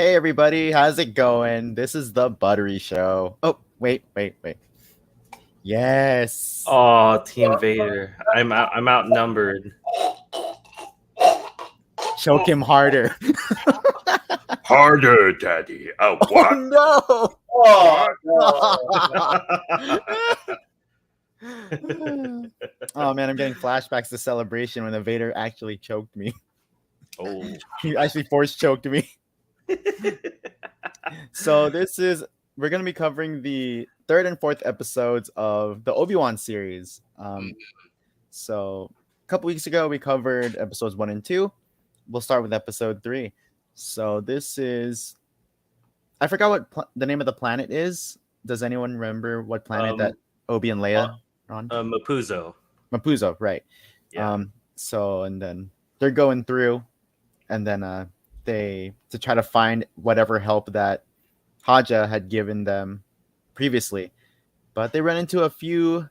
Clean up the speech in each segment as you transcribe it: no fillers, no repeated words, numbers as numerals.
Hey everybody, how's it going? This is the Buttery Show. Oh, wait. Yes. Oh, Team Vader. I'm outnumbered. Choke him harder. Harder, Daddy. Oh, what? No. Oh man, I'm getting flashbacks to Celebration when the Vader actually choked me. Oh. He actually force choked me. So we're going to be covering the third and fourth episodes of the Obi Wan series. So a couple weeks ago we covered episodes 1 and 2. We'll start with episode 3. So I forgot what the name of the planet is. Does anyone remember what planet that Obi and Leia are on? Mapuzo. Mapuzo, right? Yeah. And then they're going through, and then to try to find whatever help that Haja had given them previously, but they run into a few,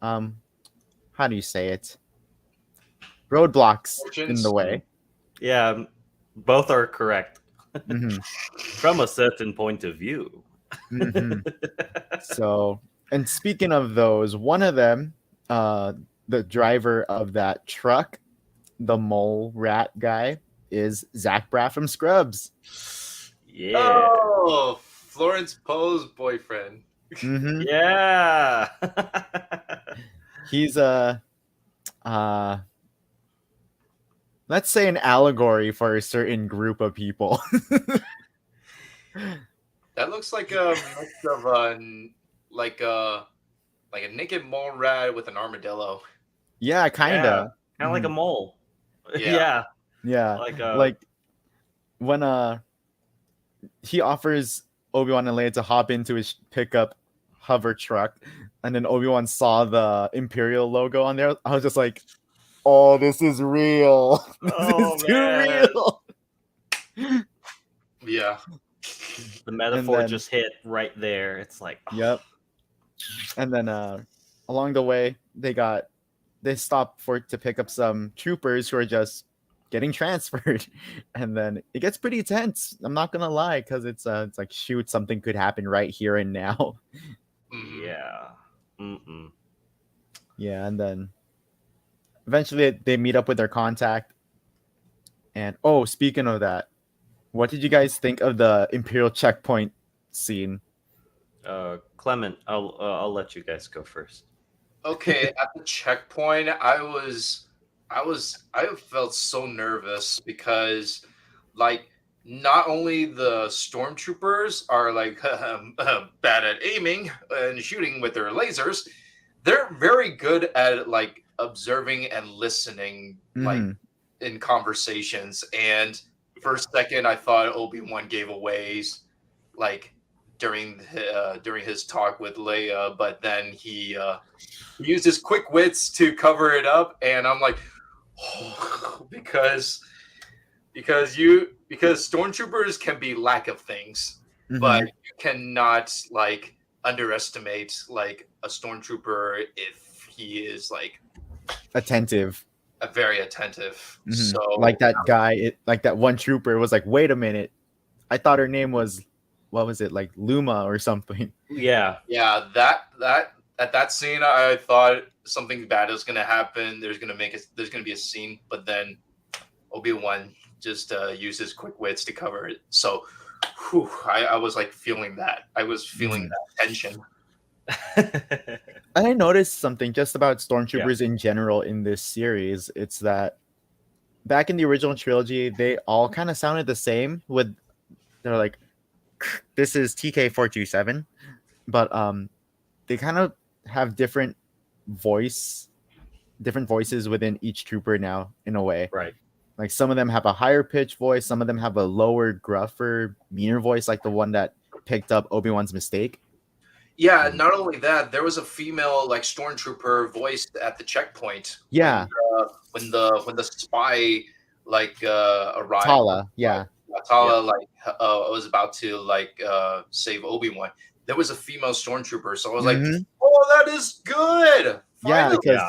how do you say it? Roadblocks in the way. Yeah, both are correct. Mm-hmm. From a certain point of view. Mm-hmm. So, and speaking of those, one of them, the driver of that truck, the mole rat guy, is Zach Braff from Scrubs. Yeah. Oh, Florence Poe's boyfriend. Mm-hmm. Yeah. He's let's say an allegory for a certain group of people. That looks like a mix of like a naked mole rat with an armadillo. Yeah, kind of. Kind of like a mole. Yeah. Yeah. Like when he offers Obi-Wan and Leia to hop into his pickup hover truck, and then Obi-Wan saw the Imperial logo on there, I was just like, oh, this is real. This is too real. Yeah. The metaphor just hit right there. It's like, oh. Yep. And then along the way, they stopped to pick up some troopers who are just getting transferred, and then it gets pretty tense. I'm not gonna lie, because it's like, shoot, something could happen right here and now. Yeah. Mm-mm. Yeah, and then eventually they meet up with their contact. And speaking of that, what did you guys think of the Imperial checkpoint scene? Clement, I'll let you guys go first. Okay, at the checkpoint, I felt so nervous because, like, not only the stormtroopers are like bad at aiming and shooting with their lasers, they're very good at like observing and listening, like in conversations. And for a second, I thought Obi-Wan gave away, like during his talk with Leia, but then he used his quick wits to cover it up, and I'm like, oh, because stormtroopers can be lack of things, but you cannot like underestimate like a stormtrooper if he is like attentive, very attentive. So like that guy, like that one trooper was like, wait a minute, I thought her name was, what was it, like Luma or something? Yeah. That at that scene, I thought something bad is gonna happen. There's gonna be a scene, but then Obi-Wan just used his quick wits to cover it. So, I was like feeling that. I was feeling that tension. And I noticed something just about stormtroopers in general in this series. It's that back in the original trilogy, they all kind of sounded the same. They're like, this is TK-427, but they kind of have different voices within each trooper now, in a way. Right. Like some of them have a higher pitched voice, some of them have a lower, gruffer, meaner voice, like the one that picked up Obi-Wan's mistake. Yeah, not only that, there was a female like stormtrooper voiced at the checkpoint. Yeah. When the spy like arrived. Tala, yeah. Tala was about to like save Obi-Wan. There was a female stormtrooper, so I was like, "Oh, that is good." Finally. Yeah, because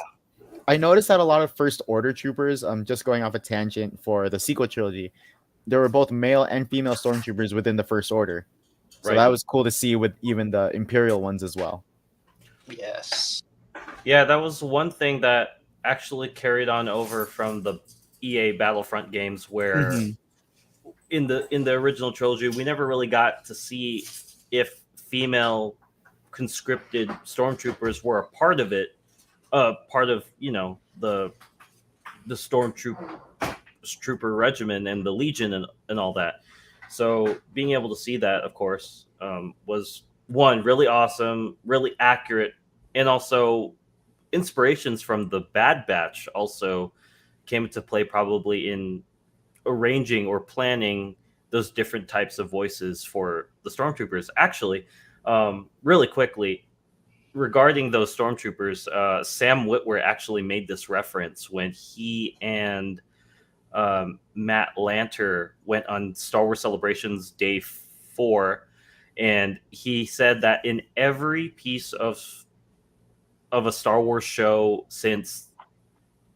I noticed that a lot of First Order troopers, just going off a tangent for the sequel trilogy, there were both male and female stormtroopers within the First Order. So Right. that was cool to see with even the Imperial ones as well. Yes. Yeah, that was one thing that actually carried on over from the EA Battlefront games, where Mhm. in the original trilogy we never really got to see if female conscripted stormtroopers were a part of it, part of the trooper regiment and the Legion and all that. So being able to see that, of course, was one really awesome, really accurate, and also inspirations from the Bad Batch also came into play probably in arranging or planning those different types of voices for the stormtroopers. Actually, really quickly regarding those stormtroopers, Sam Witwer actually made this reference when he and Matt Lanter went on Star Wars Celebrations Day 4, and he said that in every piece of a Star Wars show since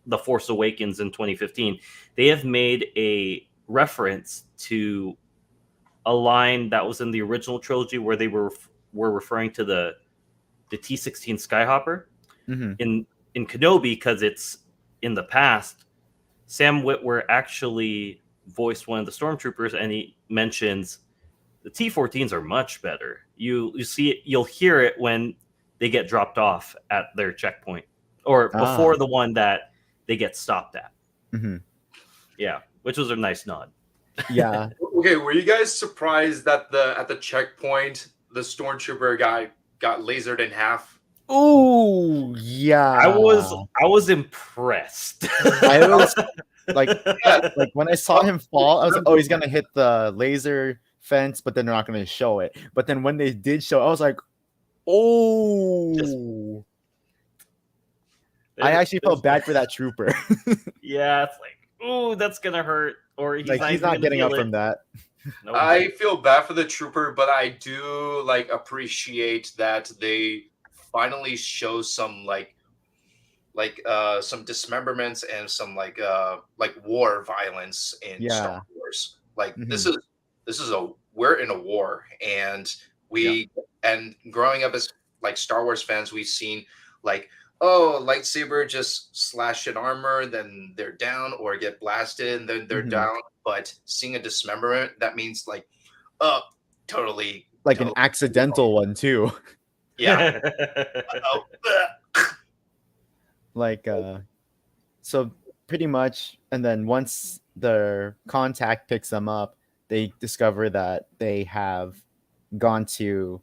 The Force Awakens in 2015, they have made a reference to a line that was in the original trilogy where they were referring to the T-16 Skyhopper Mhm. in Kenobi, because it's in the past. Sam Witwer actually voiced one of the stormtroopers, and he mentions the T-14s are much better. You see it, you'll hear it when they get dropped off at their checkpoint, or Ah. before the one that they get stopped at. Mhm. Yeah, which was a nice nod. Yeah. Okay, were you guys surprised that at the checkpoint the stormtrooper guy got lasered in half? Ooh, yeah. I was impressed. I was like Yeah, when I saw him fall, I was like, oh, he's gonna hit the laser fence, but then they're not gonna show it. But then when they did show, I was like, oh. I actually felt bad for that trooper. Yeah, it's like, ooh, that's gonna hurt, or he's Like not he's even not gonna getting feel up it. from that. Nope. I feel bad for the trooper, but I do appreciate that they finally show some some dismemberments and some war violence in Star Yeah. Wars. Mhm. This is a we're in a war, and and growing up as Star Wars fans, we've seen oh, lightsaber just slash an armor, then they're down, or get blasted and then they're Mhm. down. But seeing a dismemberment, that means oh, totally, Like an totally, accidental one too. yeah. Oh, Like so pretty much, and then once the contact picks them up, they discover that they have gone to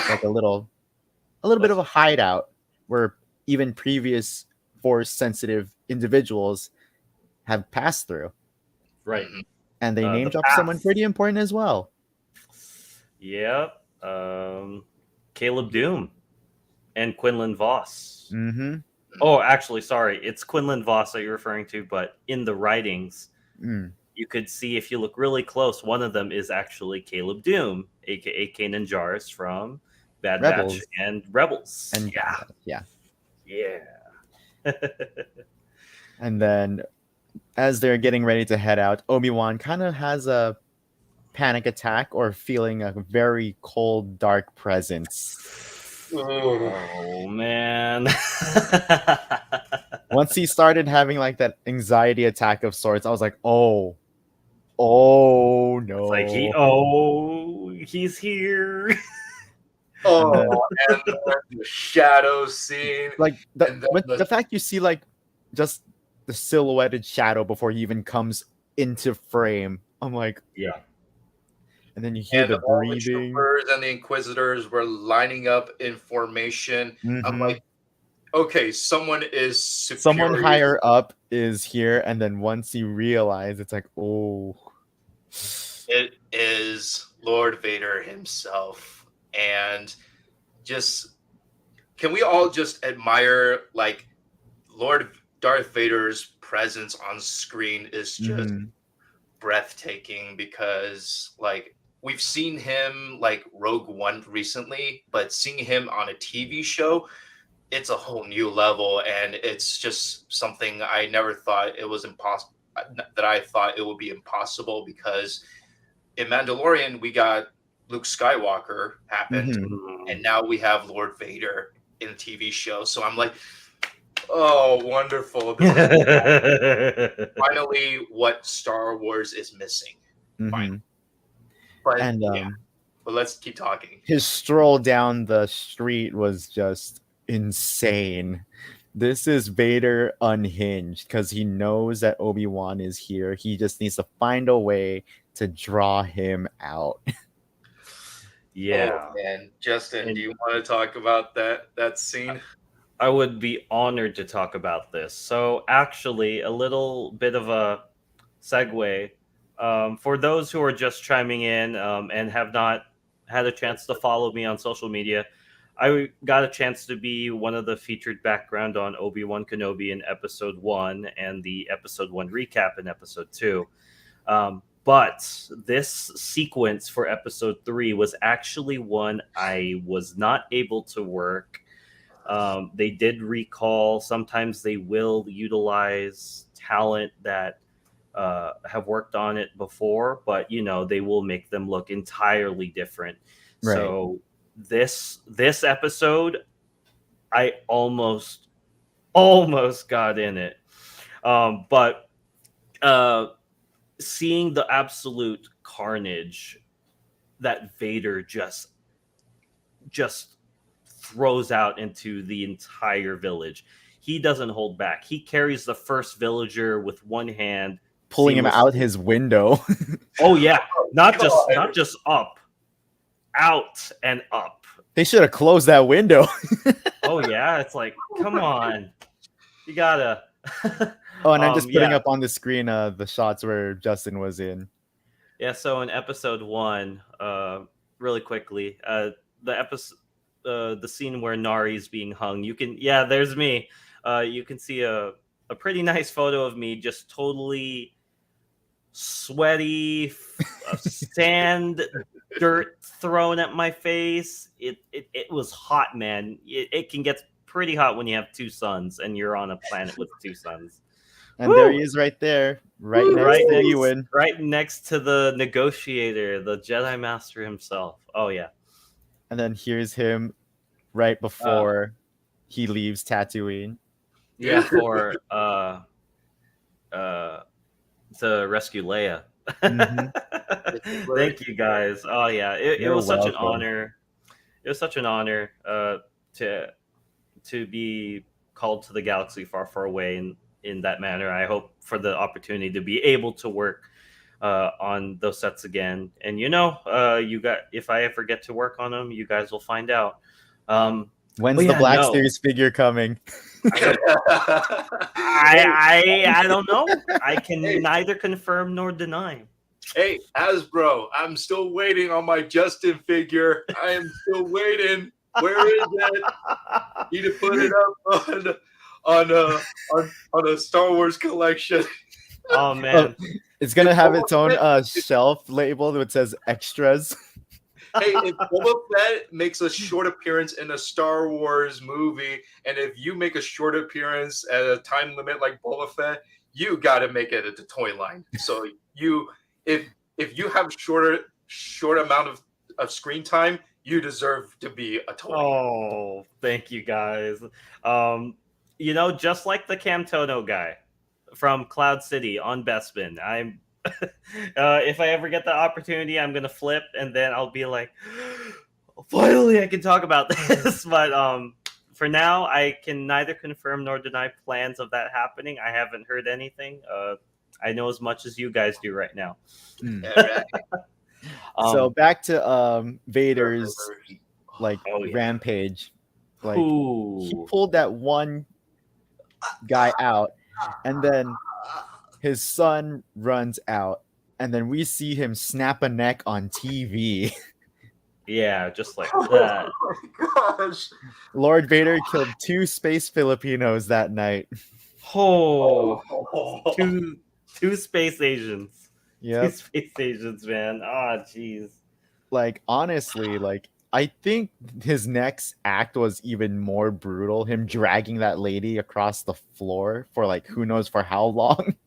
like a little bit of a hideout where even previous force sensitive individuals have passed through, Right. and they name The drop someone path. pretty important as well. Yep. Caleb Doom and Quinlan Voss. Mm-hmm. Oh, actually, sorry, it's Quinlan Voss that you're referring to, but in the writings, you could see if you look really close, one of them is actually Caleb Doom, aka Kanan Jarrus from Bad Rebels. Batch and Rebels. And yeah. And then as they're getting ready to head out, Obi-Wan kind of has a panic attack or feeling a very cold, dark presence. Oh man. Once he started having like that anxiety attack of sorts, I was like, oh no. It's like he's here. oh, and the shadow scene. Like And then the fact you see like just the silhouetted shadow before he even comes into frame, I'm like, Yeah. and then you hear and the all the breathing. troopers and the inquisitors were lining up in formation. I'm Mhm. like, okay, someone is superior. Someone higher up is here, and then once you realize, it's like, oh, It is Lord Vader himself. And just can we all just admire Lord Darth Vader's presence on screen is just breathtaking, because we've seen him Rogue One recently, but seeing him on a TV show, it's a whole new level, and it's just something I never thought it was that I thought it would be impossible, because in Mandalorian we got Luke Skywalker happened, and now we have Lord Vader in the TV show. So I'm like, oh, wonderful! This is finally what Star Wars is missing. Fine, but And but let's keep talking. his stroll down the street was just insane. This is Vader unhinged because he knows that Obi-Wan is here. He just needs to find a way to draw him out. Yeah. Oh, man, Justin, And- do you want to talk about that scene? I would be honored to talk about this. So, actually, a little bit of a segue. For those who are just chiming in and have not had a chance to follow me on social media, I got a chance to be one of the featured background on Obi Wan Kenobi in episode 1 and the episode 1 recap in episode 2. But this sequence for episode 3 was actually one I was not able to work. They did recall. Sometimes they will utilize talent that have worked on it before, but they will make them look entirely different. Right. So this episode, I almost got in it, but seeing the absolute carnage that Vader just throws out into the entire village. He doesn't hold back. He carries the first villager with one hand, pulling him out his window. Oh yeah, not just up, out and up. They should have closed that window. Oh yeah, it's like, come on, you gotta. Oh, and I'm just putting up on the screen the shots where Justin was in. Yeah, so in episode 1, really quickly, the scene where Nari's being hung. There's me. You can see a pretty nice photo of me just totally sweaty, sand, dirt thrown at my face. It was hot, man. It can get pretty hot when you have 2 suns and you're on a planet with 2 suns. And there he is right there, right next to the negotiator, the Jedi Master himself. Oh yeah. And then here's him right before he leaves Tatooine. Yeah, for to rescue Leia. Thank you guys. Oh yeah, it was such an honor. It was such an honor to be called to the galaxy far, far away in that manner. I hope for the opportunity to be able to work on those sets again. And if I ever get to work on them, you guys will find out. When's the Black Series figure coming? I don't know. I can neither confirm nor deny. Hey, Hasbro, I'm still waiting on my Justin figure. I am still waiting. Where is it? Need to put it up on a Star Wars collection. Oh man, it's gonna have its own shelf label that says extras. Hey, if Boba Fett makes a short appearance in a Star Wars movie, and if you make a short appearance at a time limit like Boba Fett, you got to make it at the toy line. So if you have short amount of screen time, you deserve to be a toy. Oh, thank you guys. Just like the Camtono guy from Cloud City on Bespin, I'm. If I ever get the opportunity, I'm gonna flip, and then I'll be like, finally, I can talk about this. But for now, I can neither confirm nor deny plans of that happening. I haven't heard anything. I know as much as you guys do right now. So back to Vader's rampage. Like he pulled that one guy out, and then his son runs out, and then we see him snap a neck on TV. Yeah, just like that. Oh my gosh. Lord Vader killed 2 space Filipinos that night. Oh, two space Asians. Yeah, 2 space Asians, man. Ah, jeez. Like, honestly, I think his next act was even more brutal. Him dragging that lady across the floor for who knows for how long.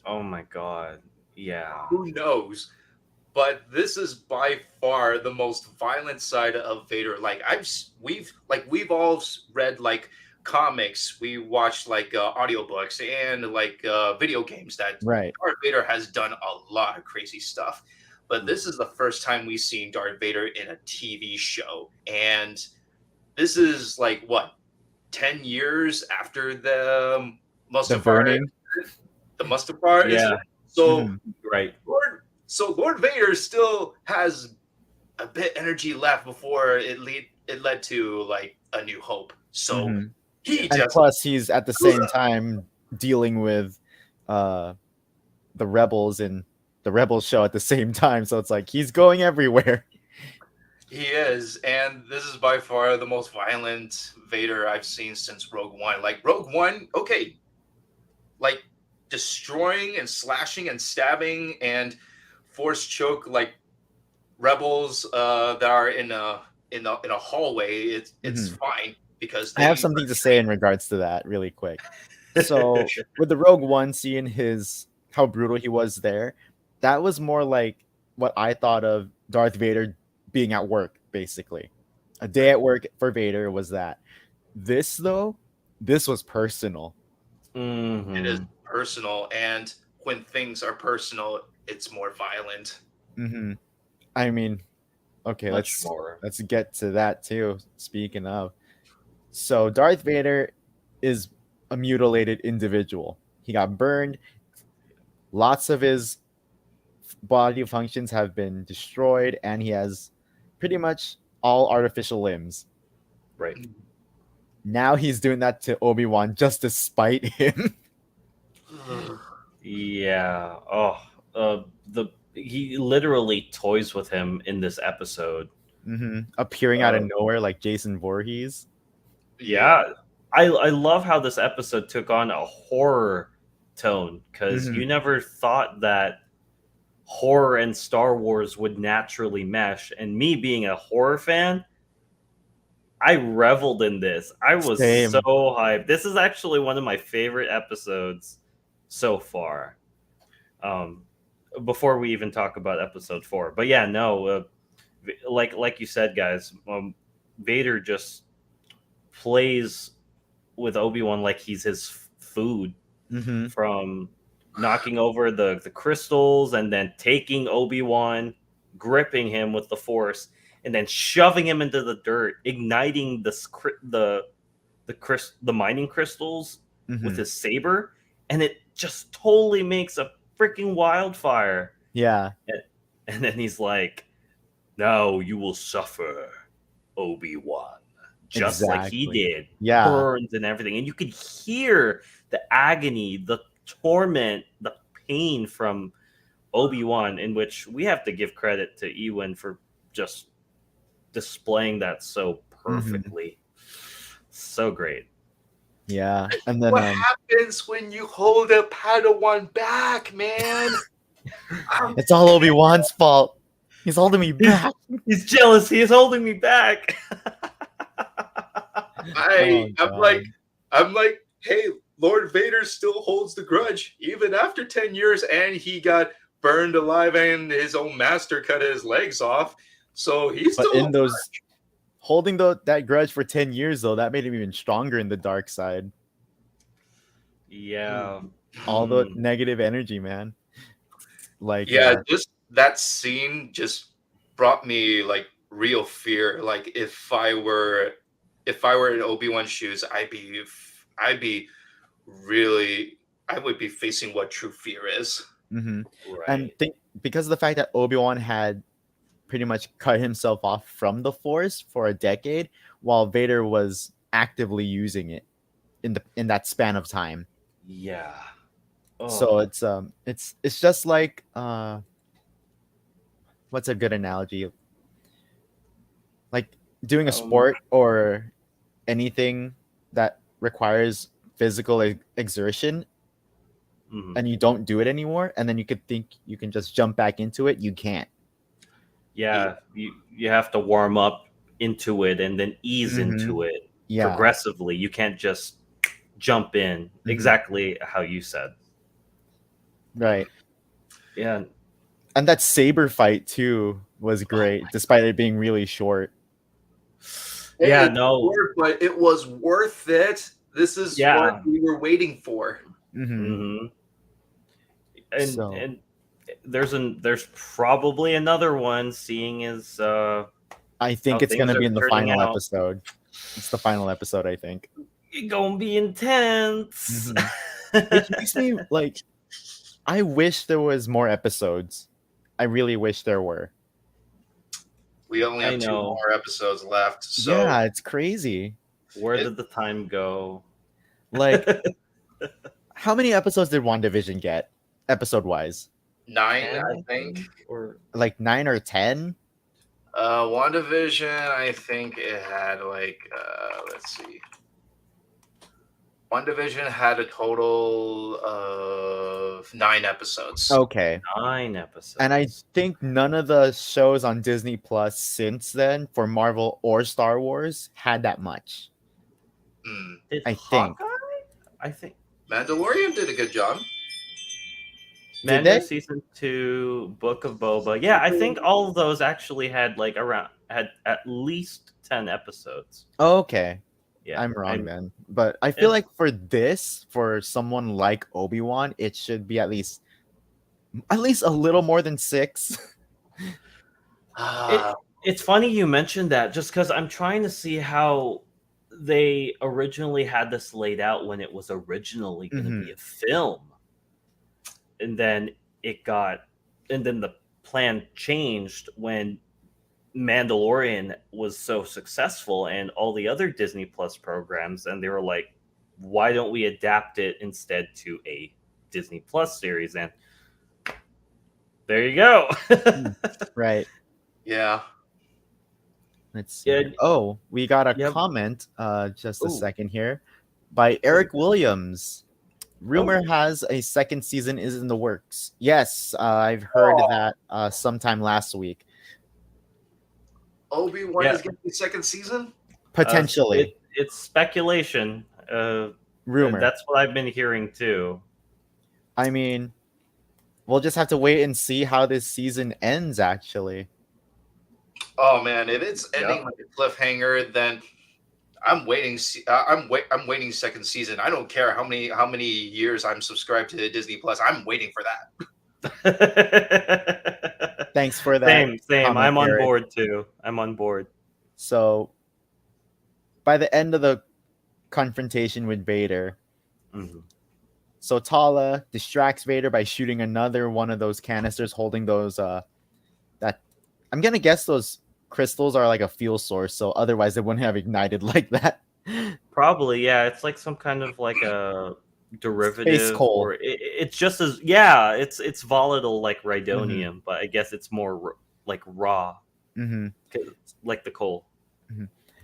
Oh my god. Yeah. Who knows? But this is by far the most violent side of Vader. Like we've all read like comics, we watched like audiobooks and like video games that Right. Darth Vader has done a lot of crazy stuff. But this is the first time we've seen Darth Vader in a TV show, and this is like what 10 years after the The Mustafar, burning. the Mustafar Yeah. incident. So Mhm. Right. Lord Vader still has a bit energy left before it led to like A New Hope. So Mhm. he And just plus, he's at the same time dealing with the rebels in the Rebels show at the same time. So it's like he's going everywhere. he is, and this is by far the most violent Vader I've seen since Rogue One. Like Rogue One, okay, like destroying and slashing and stabbing and force choke like rebels that are in a hallway. It's Mhm. fine because I have they something to say in regards to that really quick. So with the Rogue One, seeing his how brutal he was there, that was more like what I thought of Darth Vader being at work, basically. A day at work for Vader was that. This though, this was personal. it is Hmm. personal, and when things are personal, it's more violent. Hmm. I mean, okay, Much more. let's get to that too. Speaking of, so Darth Vader is a mutilated individual. He got burned. Lots of his body functions have been destroyed, and he has pretty much all artificial limbs. Right. Now he's doing that to Obi-Wan just to spite him. Yeah. Oh, the he literally toys with him in this episode. Appearing out of Uh, nowhere like Jason Voorhees. yeah, I love how this episode took on a horror tone because Mhm. you never thought that horror and Star Wars would naturally mesh. And me being a horror fan, I reveled in this. I was so Same. hyped. This is actually one of my favorite episodes so far. Um, before we even talk about episode 4, but yeah, no, like you said, guys, Vader just plays with Obi-Wan like he's his food, Hmm. from knocking over the crystals and then taking Obi-Wan, gripping him with the Force, and then shoving him into the dirt, igniting the mining crystals with Hmm. his saber, and it just totally makes a freaking wildfire. Yeah, And then he's like, "Now you will suffer, Obi-Wan." Just like he exactly. did, Yeah. burns and everything. And you could hear the agony, the torment, the pain from Obi-Wan, in which we have to give credit to Ewan for just displaying that so Hmm. perfectly. So great. Yeah. And then What happens when you hold a Padawan back, man? it's all Obi-Wan's fault. He's holding me He's, back. he's jealous. He is holding me back. Oh I'm like, god. hey, Lord Vader still holds the grudge even after 10 years, and he got burned alive, and his own master cut his legs off. So he's But still in those holding that grudge for 10 years though, that made him even stronger in the dark side. Yeah. All the Mm. negative energy, man. Like yeah. Just that scene just brought me like real fear. Like if I were in Obi-Wan's shoes, I'd be really I would be facing what true fear is. mhm. And Right. think because of the fact that Obi-Wan had pretty much cut himself off from the Force for a decade while Vader was actively using it in that span of time. Yeah. Oh. So it's just like what's a good analogy? Like doing a Um, sport or anything that requires physical exertion mhm. and you don't do it anymore and then you could think you can just jump back into it, you can't. Yeah. You have to warm up into it and then ease Hmm. into it Yeah. progressively. You can't just jump in Mhm. exactly how you said. Right. Yeah, And that saber fight too was great, despite it being really short. yeah, It's no, short, but it was worth it. This is what yeah. we were waiting for. Hmm. Hmm. So And there's probably another one, seeing as I think how it's things gonna are be in the turning final out. episode. It's the final episode, I think. It's gonna be intense. Hmm. Which makes me like, I wish there was more episodes. I really wish there were. We only I have 2 know. more episodes left, so Yeah, it's crazy. Where it, did the time go? Like, how many episodes did WandaVision get, episode wise? 9, 10, I I think. think, or Like 9 or 10? WandaVision, I think it had like let's see. WandaVision had a total of 9 episodes. Okay. 9 And I episodes. think none of the shows on Disney Plus since then for Marvel or Star Wars had that much. Mm. Did I think. Hawkeye? I think Mandalorian did a good job. Did Mando they? season 2, Book of Boba. Yeah, I think all of those actually had like around had at least 10 episodes. Okay. Yeah, I'm wrong and then. But I feel it, like for someone like Obi-Wan, it should be at least a little more than 6. it it's funny you mentioned that, just because I'm trying to see how they originally had this laid out when it was originally going to be Mhm. a film, and then it got and then the plan changed when Mandalorian was so successful and all the other Disney Plus programs, and they were like, why don't we adapt it instead to a Disney Plus series? And there you go. Right. Yeah. Let's see. Yeah, Here. Oh, we got a yep. comment just a Ooh. second here by Eric Williams. Rumor Oh. has a second season is in the works. Yes, I've heard Oh, that sometime last week. Obi-Wan Yeah. is getting the second season? Potentially. It's speculation. Rumor. That's what I've been hearing too. I mean, we'll just have to wait and see how this season ends, actually. Oh man, if it's ending Yep. like a cliffhanger, then I'm waiting. I'm waiting second season. I don't care how many years I'm subscribed to Disney Plus. I'm waiting for that. Thanks for that Same. comment, I'm on Eric. board too. I'm on board. So, by the end of the confrontation with Vader, Mhm. so Tala distracts Vader by shooting another one of those canisters holding those that I'm gonna guess those crystals are like a fuel source, so otherwise it wouldn't have ignited like that. Probably, yeah. It's like some kind of like a Space derivative, coal. or it's just as, yeah. It's volatile like Mhm. rhydonium, but I guess it's more like raw, Hmm. 'cause it's like the coal.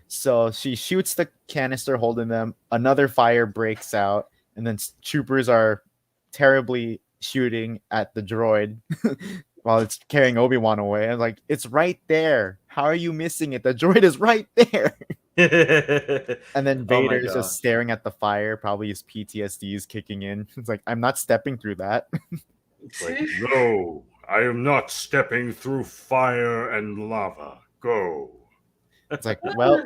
So she shoots the canister holding them. Another fire breaks out, and then troopers are terribly shooting at the droid while it's carrying Obi-Wan away. And like, it's right there. How are you missing it? The droid is right there. And then Oh my Vader's gosh. just staring at the fire. Probably his PTSD is kicking in. It's like, I'm not stepping through that. It's like, No, I am not stepping through fire and lava. Go. It's like, well,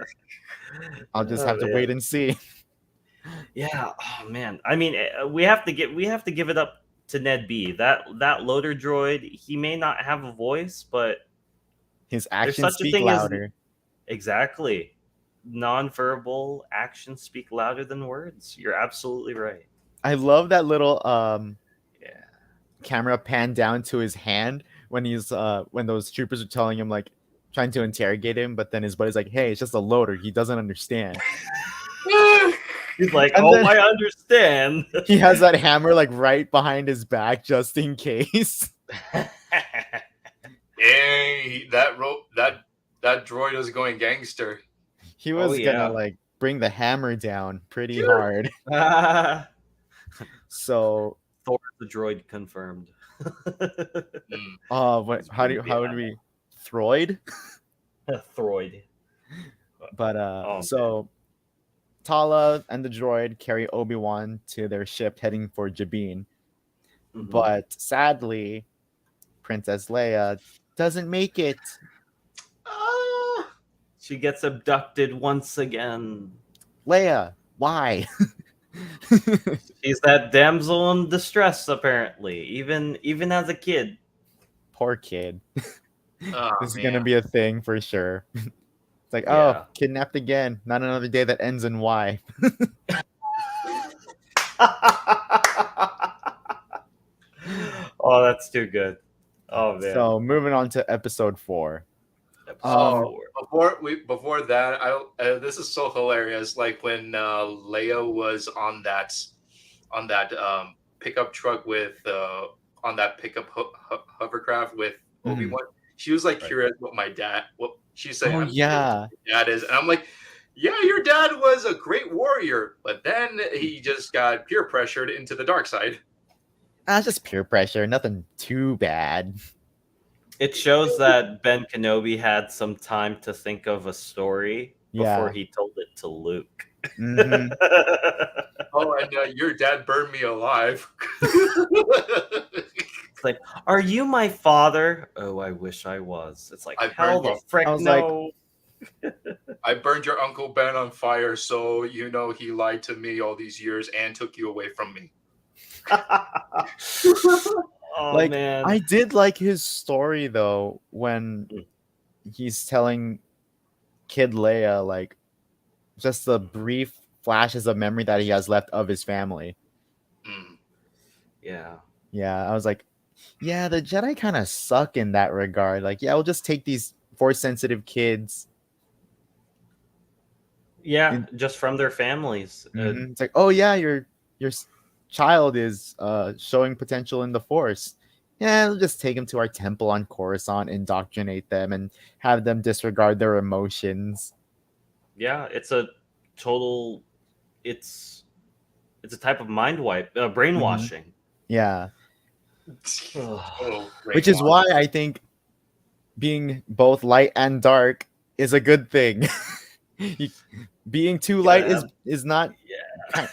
I'll just oh, have to man. wait and see. Yeah. Oh man. I mean, we have to give it up to Ned B. That loader droid. He may not have a voice, but His there's actions such a speak thing as louder. exactly nonverbal actions speak louder than words. You're absolutely right. I love that little Yeah. camera pan down to his hand when when those troopers are telling him, like, trying to interrogate him, but then his buddy's like, hey, it's just a loader, he doesn't understand. He's like, And oh, then- I understand. He has that hammer like right behind his back just in case. Dang, that droid is going gangster. He was yeah. gonna like bring the hammer down pretty hard. Thor So the droid confirmed. what how would we Throid? Throid. But Oh, so Tala and the droid carry Obi-Wan to their ship heading for Jabin. But sadly, Princess Leia doesn't make it. She gets abducted once again. Leia, why? She's that damsel in distress, apparently, even as a kid. Poor kid. Oh, This is man. gonna be a thing for sure. It's like, Yeah. oh, kidnapped again. Not another day that ends in Y. Oh, that's too good. Oh man. So moving on to episode 4. Episode 4. Before that, this is so hilarious. Like when Leia was on that pickup truck with on that pickup hovercraft with Obi Wan. She was like curious what she's saying. Oh, I'm curious yeah. what your dad is, and I'm like, yeah, your dad was a great warrior, but then he just got peer pressured into the dark side. It's just peer pressure. Nothing too bad. It shows that Ben Kenobi had some time to think of a story before Yeah. he told it to Luke. Mhm. Oh, and your dad burned me alive. It's like, are you my father? Oh, I wish I was. It's like, I hell burned the you. frick I was like- no. I burned your Uncle Ben on fire, so you know he lied to me all these years and took you away from me. Oh Like, man. I did like his story though when he's telling Kid Leia like just the brief flashes of memory that he has left of his family. Mm. Yeah. Yeah, I was like, yeah, the Jedi kind of suck in that regard. Like, yeah, we'll just take these force sensitive kids. Yeah, just from their families. It's like, oh yeah, your child is showing potential in the force. Yeah, we'll just take them to our temple on Coruscant, indoctrinate them, and have them disregard their emotions. Yeah, it's a total. It's a type of mind wipe, brainwashing. Yeah, Oh, which is why I think being both light and dark is a good thing. Being too light is not.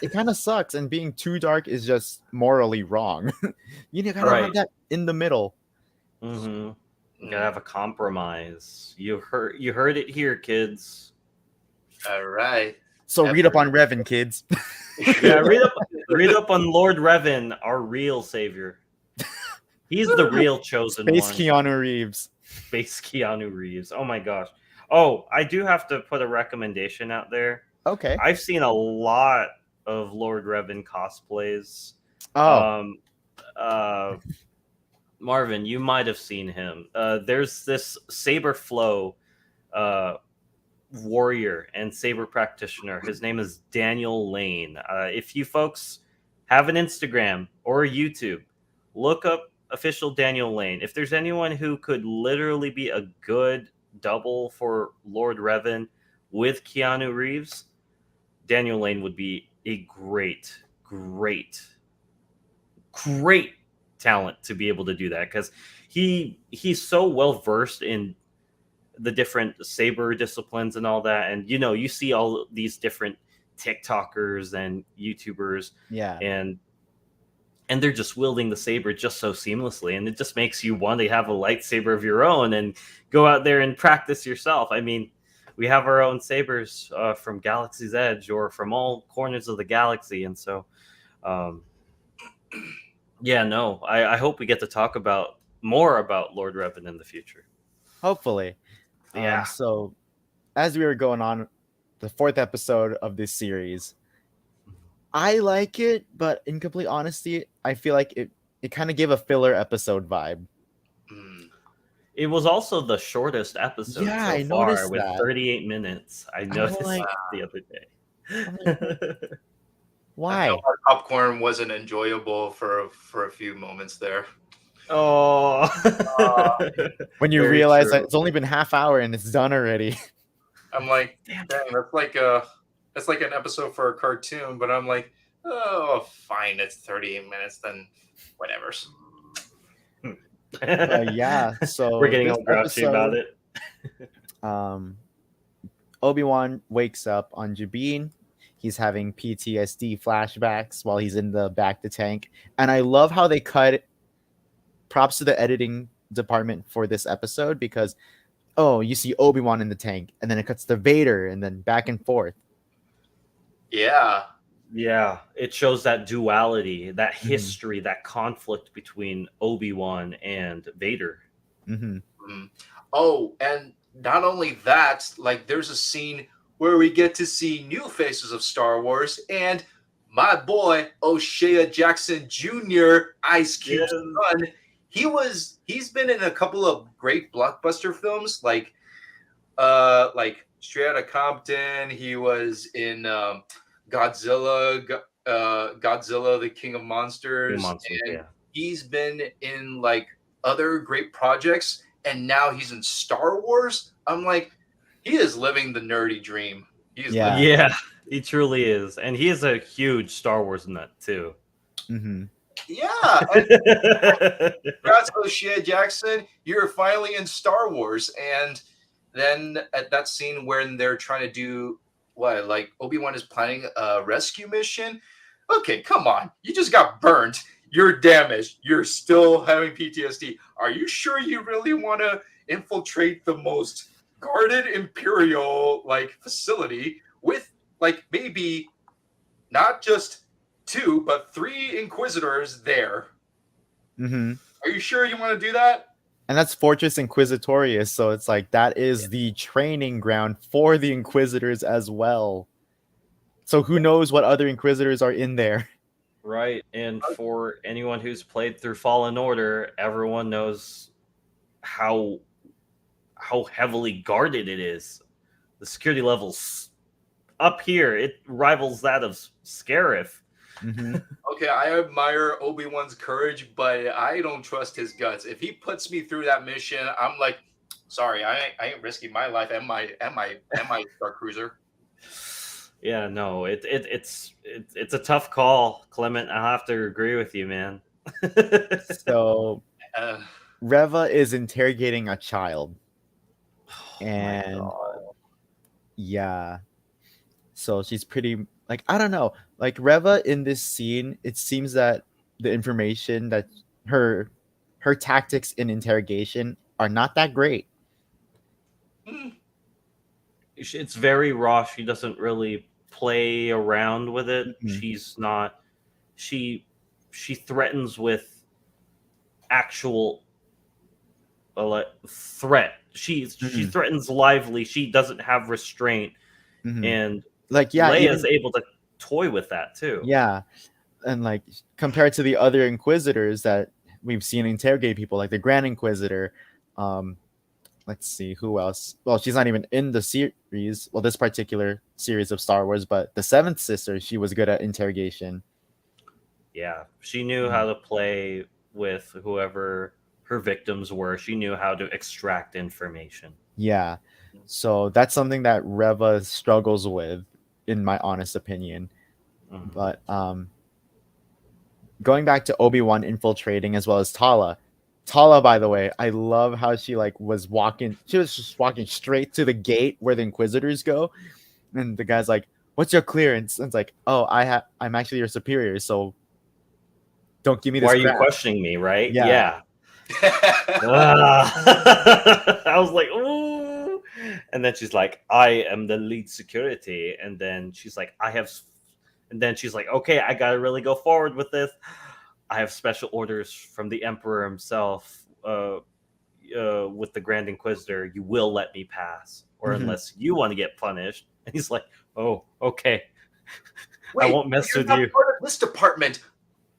It kind of sucks, and being too dark is just morally wrong. You gotta have that in the middle. Mm-hmm. You gotta have a compromise. You heard it here, kids. All right. So read up on Revan, kids. Yeah, read up on Lord Revan, our real savior. He's the real chosen Space one. Keanu Reeves. Space Keanu Reeves. Oh my gosh. Oh, I do have to put a recommendation out there. Okay. I've seen a lot of Lord Revan cosplays. Oh. Marvin, you might have seen him. There's this Saber Flow warrior and saber practitioner. His name is Daniel Lane. If you folks have an Instagram or a YouTube, look up official Daniel Lane. If there's anyone who could literally be a good double for Lord Revan with Keanu Reeves, Daniel Lane would be a great talent to be able to do that, because he's so well versed in the different saber disciplines and all that. And you see all these different TikTokers and YouTubers, and they're just wielding the saber just so seamlessly, and it just makes you want to have a lightsaber of your own and go out there and practice yourself. I mean, we have our own sabers from Galaxy's Edge or from all corners of the galaxy, and so I hope we get to talk about more about Lord Revan in the future. Hopefully. Yeah. So as we were going on the 4th episode of this series, I like it, but in complete honesty, I feel like it kind of gave a filler episode vibe. It was also the shortest episode I so far, noticed with that. 38 minutes. I noticed like, the other day. Why? Our popcorn wasn't enjoyable for a few moments there. Oh, When you Very realize true. that it's only been half hour and it's done already. I'm like, dang, that's like an episode for a cartoon, but I'm like, oh, fine, it's 38 minutes, then whatever. So we're getting this all grouchy about it. Obi-Wan wakes up on Jabin. he's having PTSD flashbacks while he's in the back to tank. And I love how they cut. Props to the editing department for this episode because you see Obi-Wan in the tank, and then it cuts to Vader, and then back and forth. Yeah. Yeah, it shows that duality, that history, that conflict between Obi-Wan and Vader. Mm-hmm. Oh, and not only that, like there's a scene where we get to see new faces of Star Wars, and my boy O'Shea Jackson Jr., Ice Cube's son, he's been in a couple of great blockbuster films like Straight Outta Compton. He was in Godzilla, the King of Monsters, and he's been in like other great projects, and now he's in Star Wars. I'm like, he is living the nerdy dream. Yeah, he truly is, and he is a huge Star Wars nut too. Mm-hmm. Yeah, congrats, O'Shea Jackson. You're finally in Star Wars, and then at that scene when they're trying to do what, like Obi-Wan is planning a rescue mission. Okay, come on. You just got burned. You're damaged. You're still having PTSD. Are you sure you really want to infiltrate the most guarded Imperial facility with maybe not just 2 but 3 Inquisitors there? Mm-hmm. Are you sure you want to do that? And that's Fortress Inquisitorius, so it's like that is the training ground for the Inquisitors as well. So who knows what other Inquisitors are in there? Right, and for anyone who's played through Fallen Order, everyone knows how heavily guarded it is. The security levels up here, it rivals that of Scarif. Mm-hmm. Okay, I admire Obi-Wan's courage, but I don't trust his guts. If he puts me through that mission, I'm like, sorry, I ain't risking my life and my Star Cruiser. Yeah, no, it's a tough call, Clement. I have to agree with you, man. So Reva is interrogating a child, and yeah, so she's pretty I don't know, Reva in this scene. It seems that the information that her tactics in interrogation are not that great. It's very raw. She doesn't really play around with it. Mm-hmm. She's not. She threatens with actual threat. She threatens lively. She doesn't have restraint, and Leia is able to toy with that too. Yeah, and compared to the other Inquisitors that we've seen interrogate people, like the Grand Inquisitor. Let's see who else. Well, she's not even in the series. Well, this particular series of Star Wars, but the Seventh Sister, she was good at interrogation. Yeah, she knew how to play with whoever her victims were. She knew how to extract information. Yeah, so that's something that Reva struggles with, in my honest opinion. Mm-hmm. But going back to Obi-Wan infiltrating as well as Tala, by the way, I love how she was walking. She was just walking straight to the gate where the Inquisitors go, and the guy's like, "What's your clearance?" And it's like, "Oh, I'm actually your superior, so don't give me this." Why are you questioning me, right? Yeah. I was like, ooh. And then she's like, "I am the lead security." And then she's like, and then she's like, "Okay, I gotta really go forward with this. I have special orders from the Emperor himself with the Grand Inquisitor. You will let me pass, or unless you want to get punished." And he's like, "Oh, okay. Wait, I won't mess with you." Part of this department,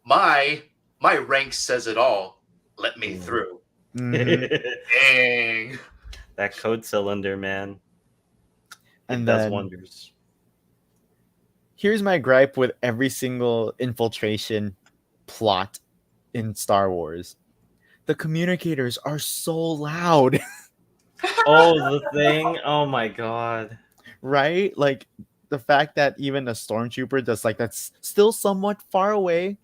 my rank says it all. Let me through. Dang. That code cylinder, man. And it does wonders. Here's my gripe with every single infiltration plot in Star Wars. The communicators are so loud. Oh, the thing. Oh my god. Right? The fact that even a stormtrooper that's still somewhat far away,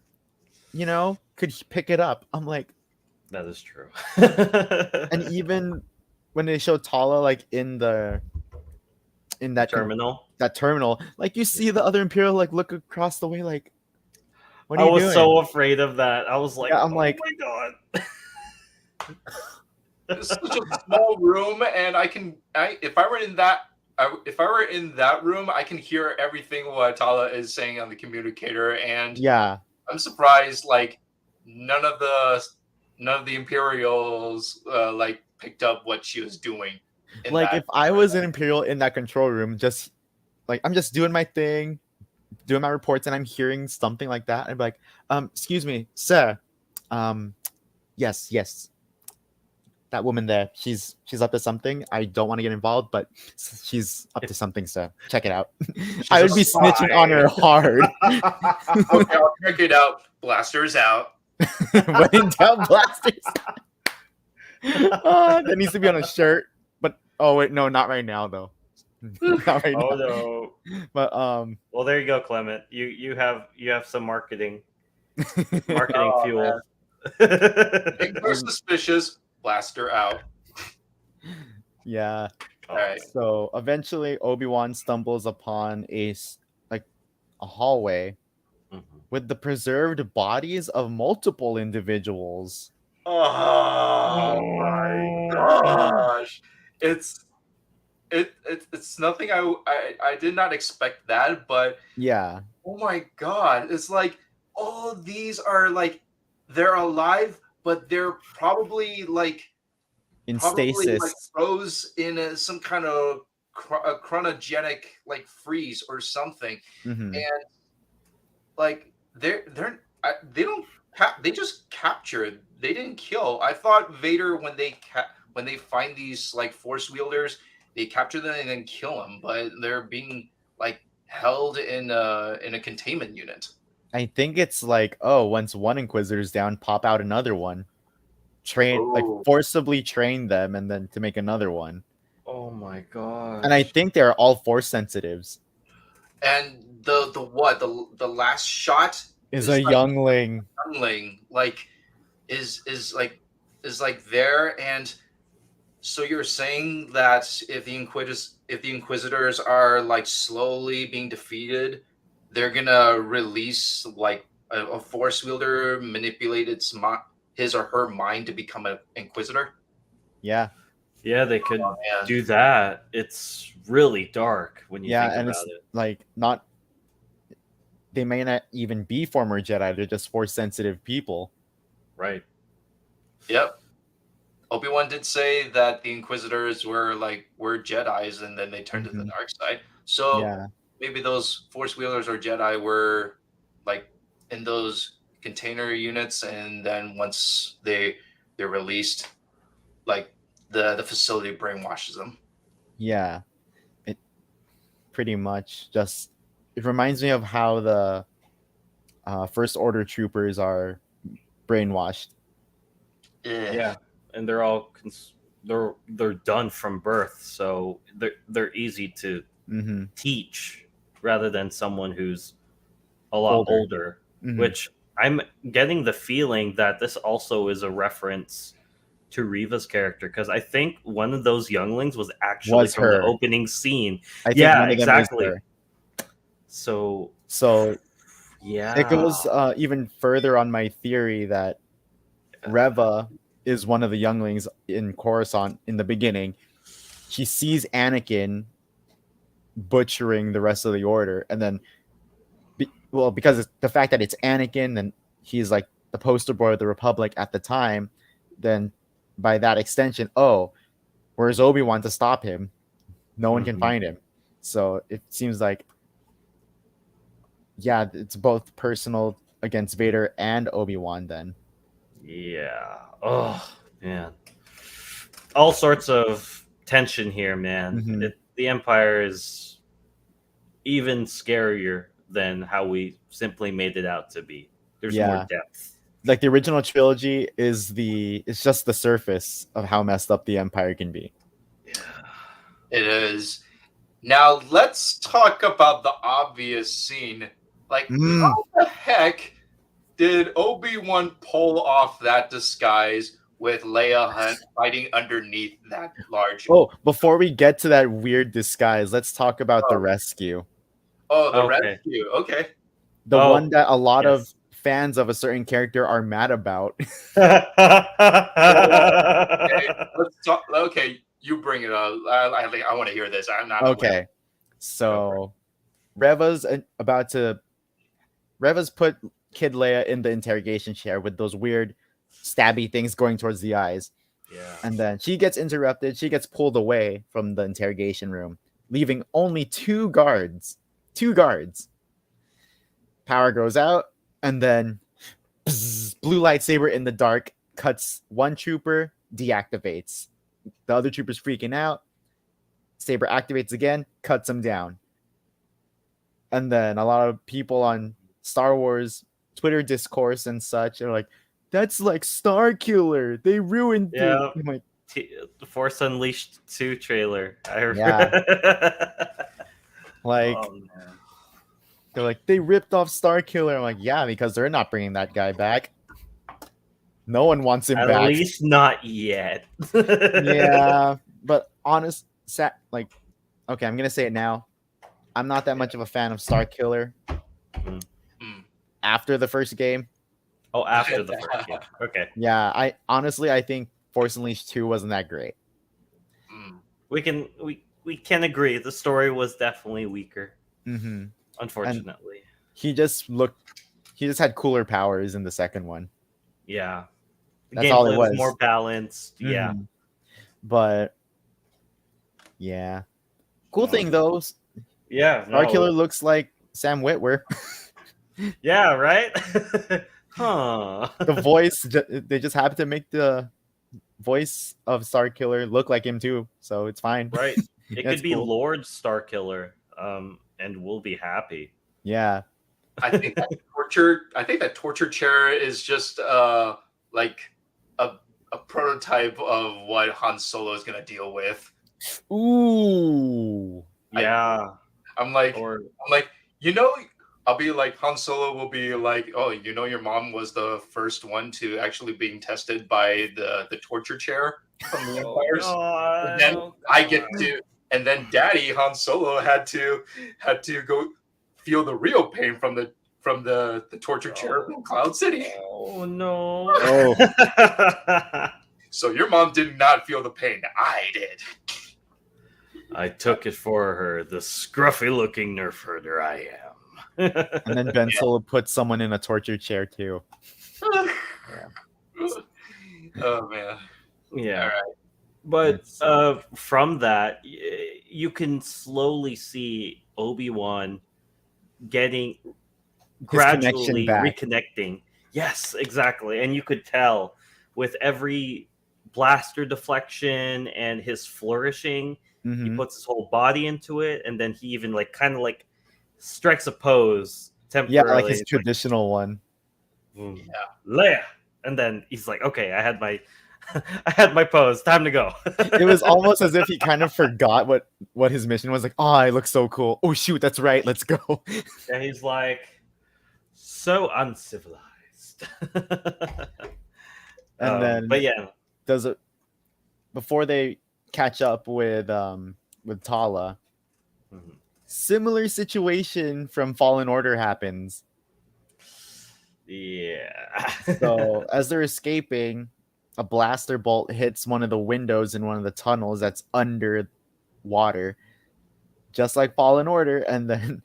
could pick it up. I'm like, that is true. And even when they show Tala in that terminal, that terminal, like you see the other Imperial like look across the way, like, what are I you was doing? so afraid of that. I was like, Yeah, I'm oh like- my god. It's such a small room, and if I were in that room, I can hear everything what Tala is saying on the communicator, and Yeah, I'm surprised like none of the Imperials like picked up what she was doing. like if I was an Imperial in that control room, just like I'm just doing my thing, doing my reports, and I'm hearing something like that, I'd be like, excuse me, sir, yes, that woman there, she's up to something. I don't want to get involved, but she's up to something, sir. Check it out. I would be snitching on her hard. Okay, I'll check it out. Blasters out. When in doubt, blasters. That needs to be on a shirt. But oh wait, no, not right now though. Not right Oh now. no. But Well, there you go, Clement. You have some marketing Oh, fuel. Things are suspicious. Blaster out. yeah. Oh, Alright. So eventually, Obi-Wan stumbles upon a hallway mhm. with the preserved bodies of multiple individuals. Oh my gosh! It's nothing. I did not expect that, but Yeah. oh my god! It's like all these are like they're alive, but they're probably like In stasis. froze in some kind of a chronogenic like freeze or something, Mhm. and like they don't they just captured. They didn't kill. I thought Vader when they find these like force wielders, they capture them and then kill them, but they're being like held in a containment unit. I think it's like, oh, once one Inquisitor's down, pop out another one. Like Oh. forcibly train them and then to make another one. oh my god. And I think they're all force sensitives. And the last shot Is It's a like- youngling. like is like there. And so you're saying that if the Inquisitors are like slowly being defeated, they're gonna release like a force wielder manipulated his or her mind to become an Inquisitor. Yeah. Yeah, they could Man. do that. It's really dark when you Yeah, think and about it's it. like not, they may not even be former Jedi, they're just force sensitive people. Right. Yep. Obi-Wan did say that the Inquisitors were Jedis, and then they turned to the Mhm. dark side. So Yeah. maybe those Force wielders or Jedi were like in those container units, and then once they're released, like the facility brainwashes them. Yeah. It pretty much just, it reminds me of how the First Order troopers are brainwashed. Yeah, and they're all they're done from birth, so they're easy to Mm-hmm. teach rather than someone who's a lot Older. older. Mhm. Which I'm getting the feeling that this also is a reference to Riva's character, because I think one of those younglings was actually Was from the her. opening scene. I think Yeah, one of them exactly. is her. So So yeah, it goes even further on my theory that Reva is one of the younglings in Coruscant in the beginning. She sees Anakin butchering the rest of the Order, and then, because it's the fact that it's Anakin, and he's like the poster boy of the Republic at the time, then by that extension, where's Obi-Wan to stop him? No one can Mhm. find him. So it seems like, yeah, it's both personal against Vader and Obi-Wan then. yeah. Oh man, all sorts of tension here, man. Mhm. The Empire is even scarier than how we simply made it out to be. There's Yeah. more depth. Like the original trilogy it's just the surface of how messed up the Empire can be. It is. Now let's talk about the obvious scene. Like, how the heck did Obi-Wan pull off that disguise with Leia fighting underneath that large. Oh, before we get to that weird disguise, let's talk about the Oh. rescue. Oh, the Okay. rescue. Okay. The Oh, one that a lot of yes. fans of a certain character are mad about. Okay. Let's talk. Okay, you bring it up. I want to hear this. I'm not aware. Okay. So Reva's put Kid Leia in the interrogation chair with those weird stabby things going towards the eyes. Yeah. And then she gets interrupted. She gets pulled away from the interrogation room, leaving only two guards. Two guards. Power goes out, and then blue lightsaber in the dark cuts one trooper, deactivates. The other trooper's freaking out. Saber activates again, cuts him down. And then a lot of people on Star Wars Twitter discourse and such are like, that's like Star Killer. They ruined Yeah. it. I'm like, The Force Unleashed 2 trailer. like Oh, man. they're like, they ripped off Star Killer. I'm like, yeah, because they're not bringing that guy back. No one wants him At back. least not yet. Yeah, but okay, I'm gonna say it now. I'm not that much of a fan of Star Killer. Mm. After the first game, Oh, after the first game. Okay. yeah, I think Force Unleashed 2 wasn't that great. We can agree the story was definitely weaker, Mm-hmm. unfortunately. He just had cooler powers in the second one. Yeah. The That's all it gameplay was. more balanced. Yeah. Mhm. But yeah. Cool thing though, Yeah. Star no. Killer looks like Sam Witwer. Yeah, right? Huh. The voice, they just happen to make the voice of Star Killer look like him too, so it's fine. Right. It That's could be cool. Lord Starkiller, and we'll be happy. Yeah. I think that torture chair is just like a prototype of what Han Solo is gonna deal with. Ooh. Yeah. I'm like, Or I'll be like, Han Solo will be like, oh, your mom was the first one to actually being tested by the torture chair from the Empires. And then and then Daddy Han Solo had to go feel the real pain from the torture chair from Cloud City. Oh no. Oh. So your mom did not feel the pain. I did. I took it for her, the scruffy looking nerf herder I am. And then Ben Solo put someone in a torture chair too. Oh man. Yeah. All right. But from that, you can slowly see Obi-Wan getting gradually reconnecting. Yes, exactly. And you could tell with every blaster deflection and his flourishing, he puts his whole body into it, and then he even kind of strikes a pose temporarily. Yeah, like his traditional one. Yeah. Leia. And then he's like, okay, I had my pose. Time to go. It was almost as if he kind of forgot what his mission was. Like, oh, I look so cool. Oh shoot, that's right. Let's go. And he's like, so uncivilized. And then, but yeah, before they catch up with Tala, similar situation from Fallen Order happens. Yeah. So as they're escaping, a blaster bolt hits one of the windows in one of the tunnels that's under water, just like Fallen Order. And then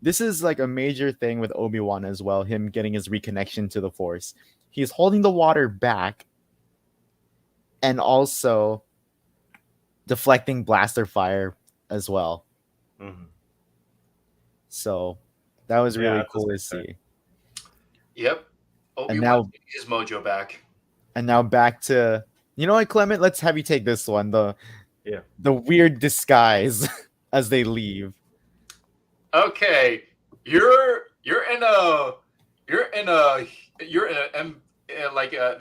this is like a major thing with Obi-Wan as well, him getting his reconnection to the Force. He's holding the water back and also deflecting blaster fire as well. So that was really cool to see. Yep. Obi-Wan his mojo back. And now back to, you know what, Clement? Let's have you take this one. The weird disguise as they leave. Okay, you're in the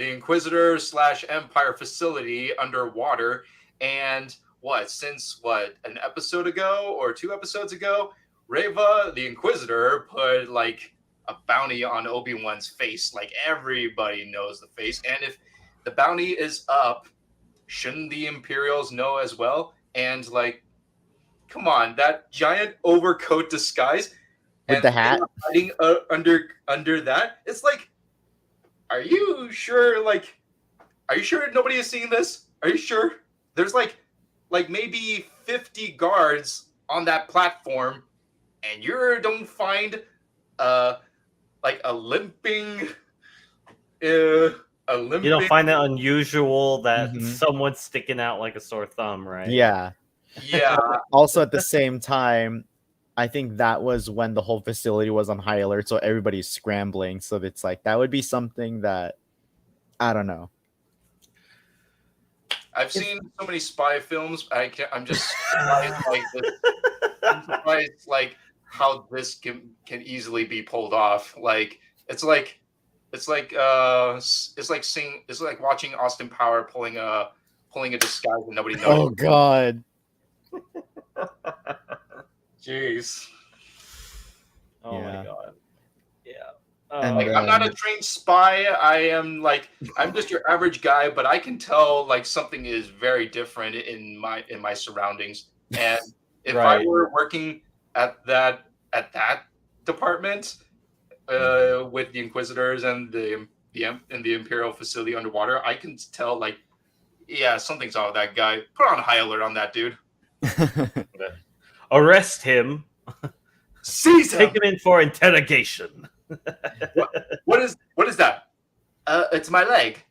Inquisitor / Empire facility underwater, and since an episode ago or 2 episodes ago, Reva the Inquisitor put a bounty on Obi-Wan's face. Like everybody knows the face, and if the bounty is up. Shouldn't the Imperials know as well? And like, come on, that giant overcoat disguise With and the hat? hiding under that. It's like, are you sure? Like, are you sure nobody has seen this? Are you sure? There's like maybe 50 guards on that platform, and you don't find like a limping You don't find it unusual that Mhm. someone's sticking out like a sore thumb, right? Yeah. yeah. Also, at the same time, I think that was when the whole facility was on high alert, so everybody's scrambling. So it's like that would be something that I don't know. I've seen so many spy films. I'm just surprised, I'm surprised like how this can easily be pulled off. Like it's like watching Austin Power pulling a disguise and nobody knows. Oh God. Jeez. Oh my Yeah. god. Yeah. And Like I'm not a trained spy. I'm just your average guy, but I can tell like something is very different in my surroundings. And if I Right. were working at that department with the Inquisitors and the Imperial facility underwater, I can tell like, yeah, something's wrong with that guy. Put on high alert on that dude. Arrest him. Seize him. Take him in for interrogation. What is that? It's my leg.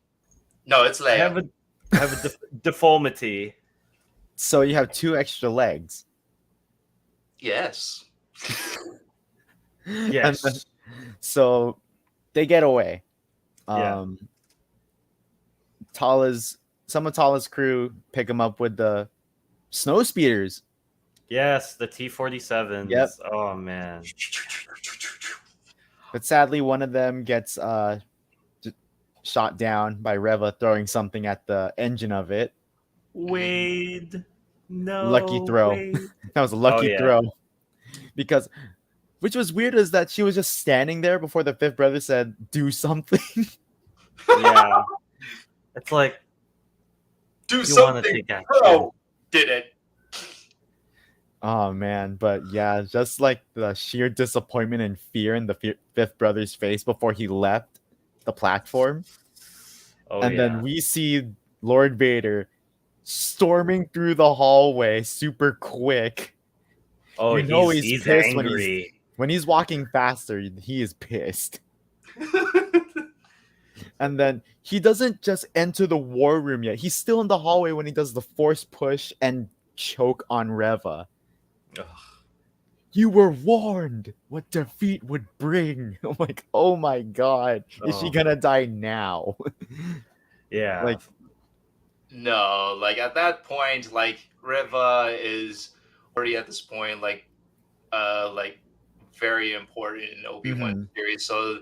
No, it's I Leia. have a deformity. So you have 2 extra legs. Yes. And Yes. then- so they get away. Yeah. Some of Tala's crew pick him up with the snow speeders. Yes, the T-47s. Yep. Oh man. But sadly, one of them gets shot down by Reva throwing something at the engine of it. Wade. No. Lucky throw. Wade. That was a lucky yeah. throw. Because, which was weird, is that she was just standing there before the fifth brother said, "Do something." Yeah. It's like Do you want to something. take action. Bro, did it. Oh man, but yeah, just like the sheer disappointment and fear in the fifth brother's face before he left the platform. Oh, And yeah. then we see Lord Vader storming through the hallway super quick. Oh, you know he's he's pissed angry. when he's walking faster, he is pissed. And then he doesn't just enter the war room yet. He's still in the hallway when he does the force push and choke on Reva. Ugh. You were warned what defeat would bring. I'm like, oh my god, is she Oh. gonna die now? Yeah. Like, No, like at that point, like Reva is already at this point, like very important in Obi-Wan series. So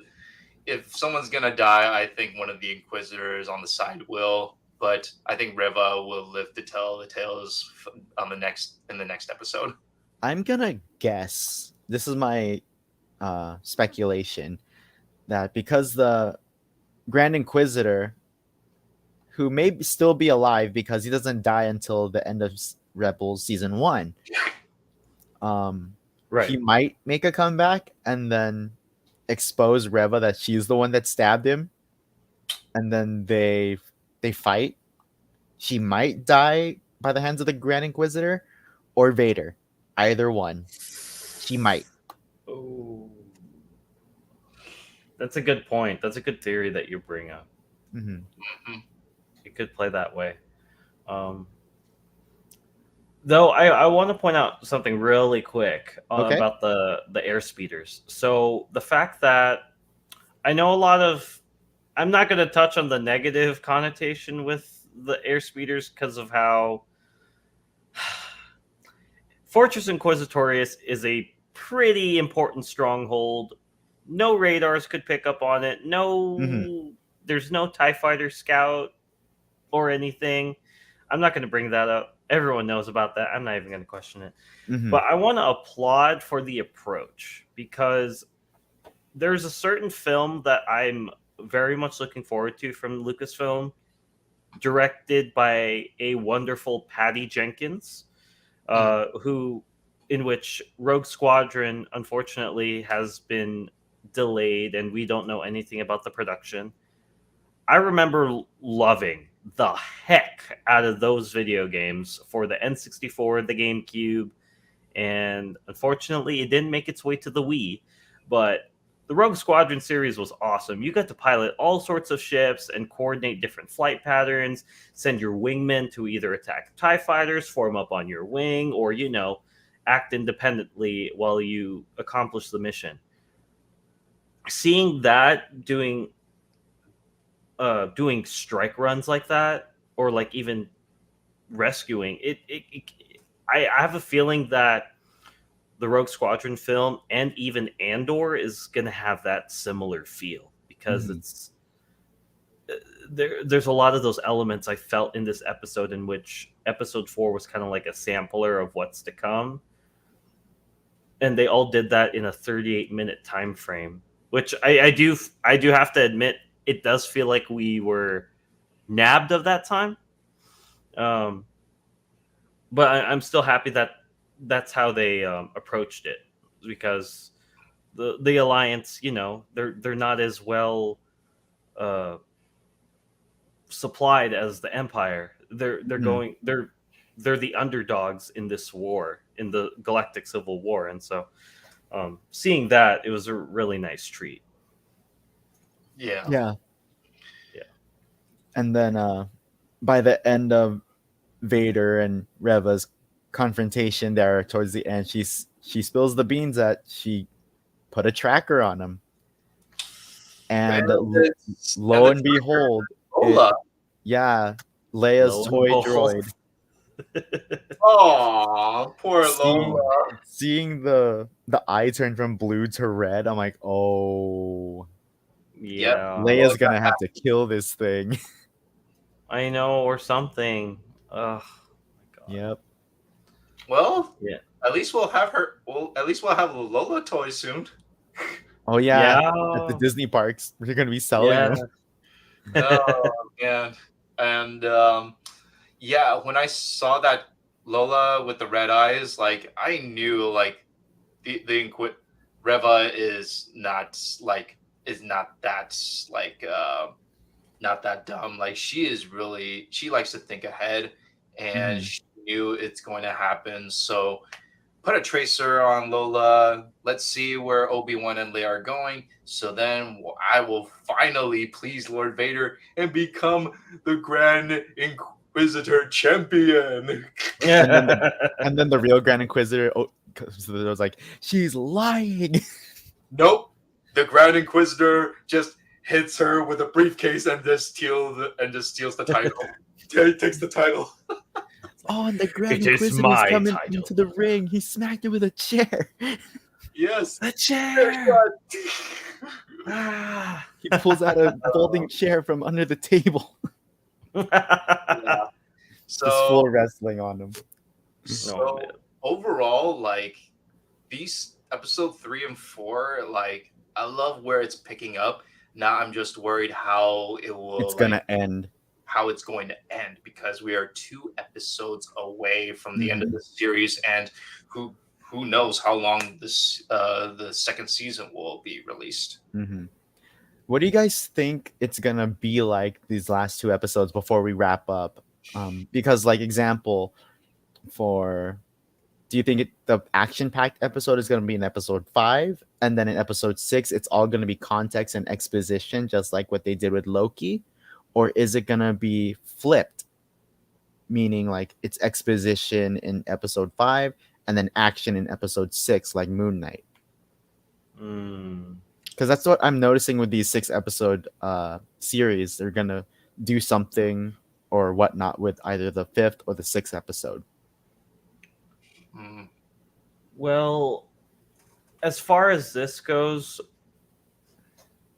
if someone's gonna die, I think one of the Inquisitors on the side will. But I think Reva will live to tell the tales in the next episode. I'm gonna guess, this is my speculation, that because the Grand Inquisitor, who may still be alive because he doesn't die until the end of Rebels season 1, right. he might make a comeback and then expose Reva that she's the one that stabbed him, and then they fight. She might die by the hands of the Grand Inquisitor or Vader. Either one. She might. Oh. That's a good point. That's a good theory that you bring up. Mm-hmm. It could play that way. Though I want to point out something really quick Okay. about the air speeders. So the fact that I know a lot of, I'm not going to touch on the negative connotation with the air speeders because of how Fortress Inquisitorius is a pretty important stronghold. No radars could pick up on it. There's no TIE Fighter Scout or anything. I'm not going to bring that up. Everyone knows about that. I'm not even going to question it. Mm-hmm. But I want to applaud for the approach, because there's a certain film that I'm very much looking forward to from Lucasfilm, directed by a wonderful Patty Jenkins, who in which Rogue Squadron unfortunately has been delayed and we don't know anything about the production. I remember loving the heck out of those video games for the N64, the GameCube, and unfortunately it didn't make its way to the Wii, but the Rogue Squadron series was awesome. You got to pilot all sorts of ships and coordinate different flight patterns, send your wingmen to either attack TIE fighters, form up on your wing, or, act independently while you accomplish the mission. Seeing that doing strike runs like that, or like even rescuing I have a feeling that the Rogue Squadron film and even Andor is going to have that similar feel, because it's there's a lot of those elements I felt in this episode, in which episode 4 was kind of like a sampler of what's to come, and they all did that in a 38-minute time frame, which I do have to admit, it does feel like we were nabbed of that time. But I'm still happy that that's how they approached it, because the Alliance, they're not as well supplied as the Empire. They're the underdogs in this war, in the Galactic Civil War, and so seeing that, it was a really nice treat. Yeah. And then by the end of Vader and Reva's confrontation there towards the end, she spills the beans that she put a tracker on him, and lo and behold, Leia's toy droid. Oh, poor Lola. Seeing the eye turn from blue to red, I'm like, oh, yeah, Leia's gonna have to kill this thing. I know, or something. Oh my god. Yep. Well, yeah. At least we'll have her. Well, at least we'll have a Lola toy soon. Oh yeah. At the Disney parks, we're gonna be selling them. Oh man, and when I saw that Lola with the red eyes, like I knew like the Reva is not that dumb. Like she likes to think ahead, and she knew it's going to happen. So put a tracer on Lola. Let's see where Obi-Wan and Leia are going. So then I will finally please Lord Vader and become the Grand Inquisitor champion. Yeah. And then the real Grand Inquisitor was like, she's lying. Nope. The Grand Inquisitor just hits her with a briefcase and just steals the title. He takes the title. Oh, and the Grand Inquisitor's coming into the ring. He smacked her with a chair. Yes. A chair. He pulls out a folding chair from under the table. Yeah. So just full wrestling on him. So overall, like these episode 3 and 4, like I love where it's picking up. Now I'm just worried how it's going to end. How it's going to end, because we are 2 episodes away from the end of the series, and who knows how long this the second season will be released. What do you guys think it's gonna be like these last 2 episodes before we wrap up? Because, like, example, do you think the action-packed episode is going to be in episode 5, and then in episode 6 it's all going to be context and exposition, just like what they did with Loki? Or is it going to be flipped, meaning like it's exposition in episode 5 and then action in episode 6, like Moon Knight? Because that's what I'm noticing with these 6-episode series. They're going to do something or whatnot with either the 5th or the 6th episode. Well, as far as this goes,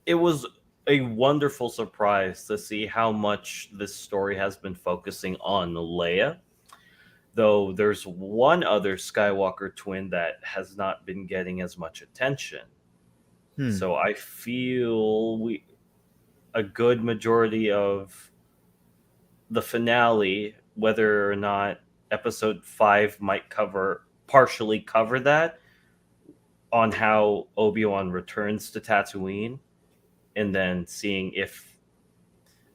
it was a wonderful surprise to see how much this story has been focusing on Leia. Though there's one other Skywalker twin that has not been getting as much attention. So I feel a good majority of the finale, whether or not episode 5 might partially cover that, on how Obi-Wan returns to Tatooine, and then seeing if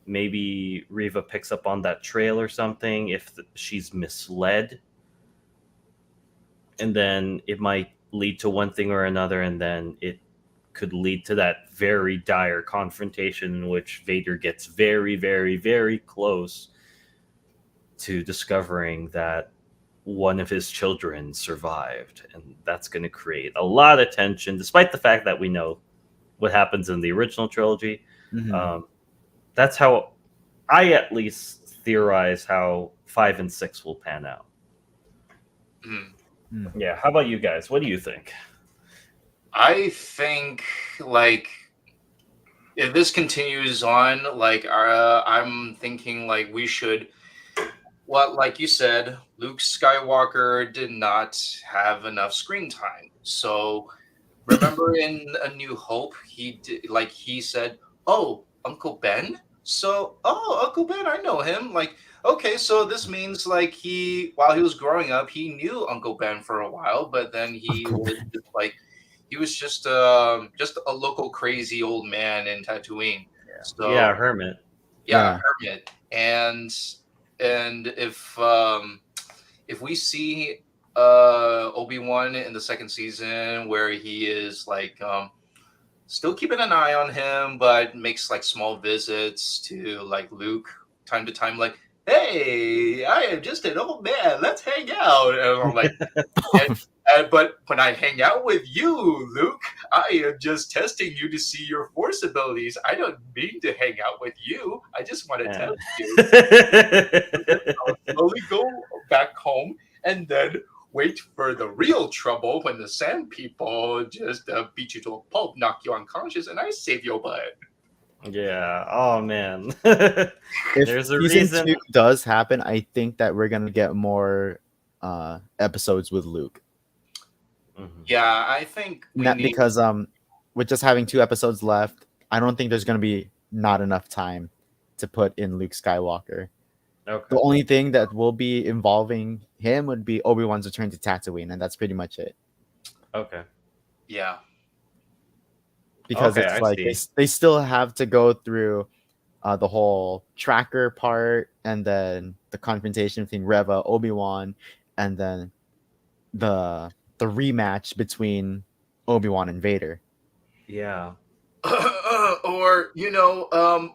maybe Reva picks up on that trail or something, if she's misled, and then it might lead to one thing or another, and then it could lead to that very dire confrontation in which Vader gets very, very, very close to discovering that one of his children survived. And that's going to create a lot of tension, despite the fact that we know what happens in the original trilogy. Mhm. That's how I at least theorize how 5 and 6 will pan out. Yeah, how about you guys? What do you think? I think like if this continues on, like I'm thinking like we should. Well, like you said, Luke Skywalker did not have enough screen time. So remember in A New Hope, he said, "Oh, Uncle Ben." So, oh, Uncle Ben, I know him. Like, okay, so this means like while he was growing up, he knew Uncle Ben for a while, but then Uncle Ben. he was just a local crazy old man in Tatooine. So Yeah, Hermit. yeah, Yeah. Hermit. And if we see Obi-Wan in the second season where he is like still keeping an eye on him but makes like small visits to like Luke time to time, like, hey, I am just an old man, let's hang out. And I'm like, but when I hang out with you, Luke, I am just testing you to see your force abilities. I don't mean to hang out with you. I just want to Yeah. test you. I'll slowly go back home and then wait for the real trouble when the sand people just beat you to a pulp, knock you unconscious, and I save your butt. Yeah. Oh man. If There's a season reason. 2 does happen, I think that we're gonna get more episodes with Luke. Mhm. Yeah, I think we Not need. because with just having 2 episodes left, I don't think there's gonna be not enough time to put in Luke Skywalker. Okay. The only thing that will be involving him would be Obi-Wan's return to Tatooine, and that's pretty much it. Okay. Yeah. Because Okay, it's I like see. they still have to go through the whole tracker part, and then the confrontation between Reva, Obi-Wan, and then the rematch between Obi-Wan and Vader. Yeah. Or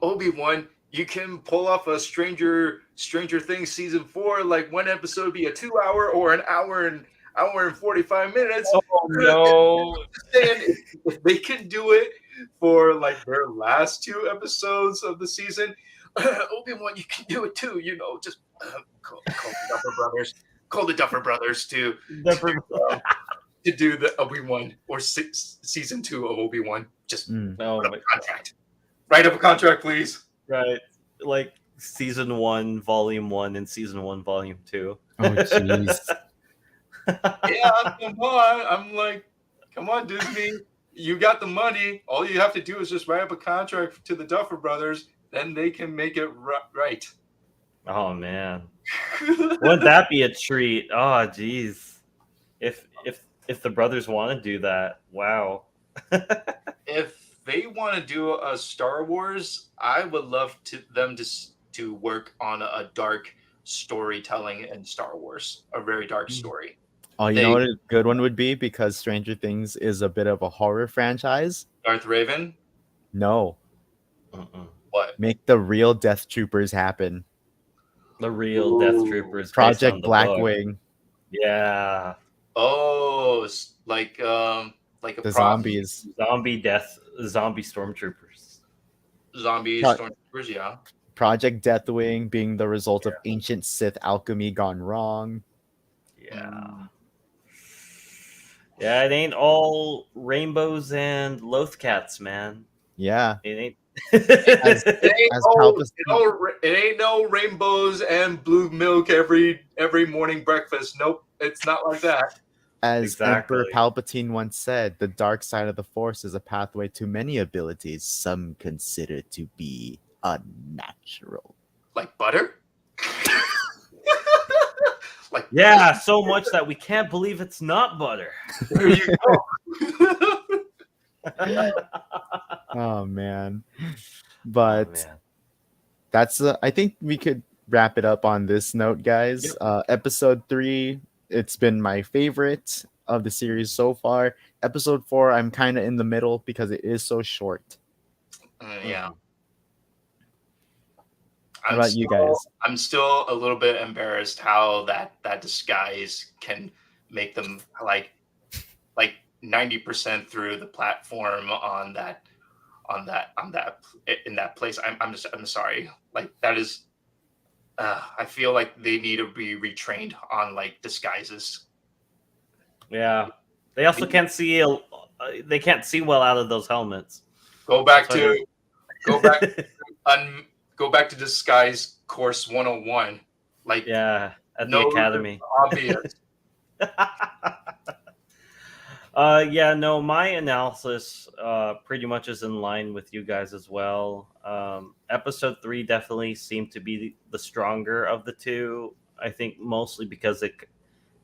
Obi-Wan, you can pull off a Stranger Things season 4, like one episode would be a 2 hour or an hour and 45 minutes. Oh no. And if they can do it for like their last 2 episodes of the season, Obi-Wan, you can do it too. Just call the Duffer Brothers. Call the Duffer Brothers to do the Obi-Wan or season 2 of Obi-Wan. Just Oh write up my a contract. Write up a contract, please. Right. Like season 1, volume 1, and season 1, volume 2. Oh jeez. Yeah, come on. I'm like, come on, Disney. You got the money. All you have to do is just write up a contract to the Duffer Brothers. Then they can make it right. Oh man. Wouldn't that be a treat? Oh jeez. If the brothers want to do that, wow. If they want to do a Star Wars, I would love them to work on a dark storytelling in Star Wars, a very dark story. Oh, you know what a good one would be, because Stranger Things is a bit of a horror franchise? Darth Raven? No. What? Make the real Death Troopers happen. The real Death Troopers. Project based on the book. Blackwing. Yeah. Oh, like a The zombies. Zombie stormtroopers. Zombie Pro- stormtroopers, yeah. Project Deathwing being the result of ancient Sith alchemy gone wrong. Yeah. Yeah, it ain't all rainbows and Lothcats, man. Yeah. It ain't. It ain't no rainbows and blue milk every morning breakfast. Nope, it's not like that. As Emperor Palpatine once said, the dark side of the Force is a pathway to many abilities some consider to be unnatural. Like butter? Like, Yeah, so much that we can't believe it's not butter. there you go. Oh man. Oh, But man. that's I think we could wrap it up on this note, guys. Episode 3, it's been my favorite of the series so far. Episode 4, I'm kind of in the middle because it is so short. Yeah. How about you guys? I'm still a little bit embarrassed how that disguise can make them like 90% through the platform in that place. I'm sorry. Like that is I feel like they need to be retrained on like disguises. Yeah. They also can't see. They can't see well out of those helmets. Go back That's to why go back to disguise course 101. Like yeah, at the no, academy. obvious. Yeah, no, my analysis pretty much is in line with you guys as well. Episode 3 definitely seemed to be the stronger of the two. I think mostly because it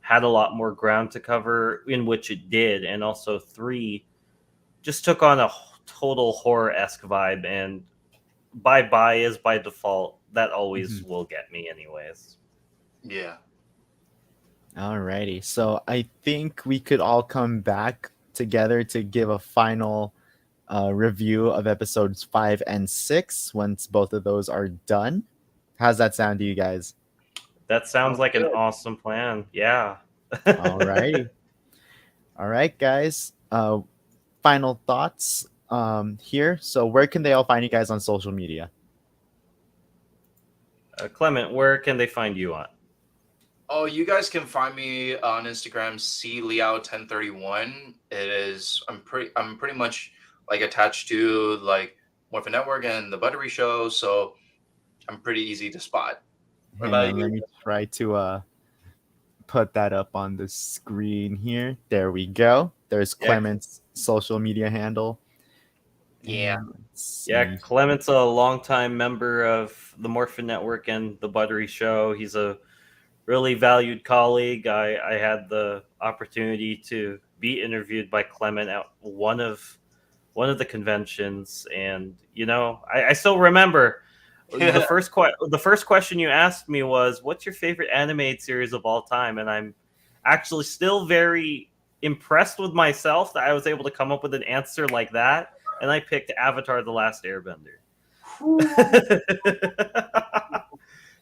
had a lot more ground to cover, in which it did, and also 3 just took on a total horror-esque vibe, and bye is by default. That always will get me anyways. Yeah. Alrighty. So I think we could all come back together to give a final review of episodes 5 and 6 once both of those are done. How's that sound to you guys? That sounds like an awesome plan. Yeah. Alrighty. All right, guys. Final thoughts here. So where can they all find you guys on social media? Clement, where can they find you on? Oh, you guys can find me on Instagram, cliao1031. I'm pretty much like attached to like Morphin Network and the Buttery Show, so I'm pretty easy to spot. What Hang about on, you? let me try to put that up on the screen here. There we go. There's Yeah. Clement's social media handle. Yeah. And let's Yeah, see. Clement's a longtime member of the Morphin Network and the Buttery Show. He's a really valued colleague. I had the opportunity to be interviewed by Clement at one of the conventions, and I still remember the first question you asked me was, "What's your favorite animated series of all time?" And I'm actually still very impressed with myself that I was able to come up with an answer like that, and I picked Avatar: The Last Airbender.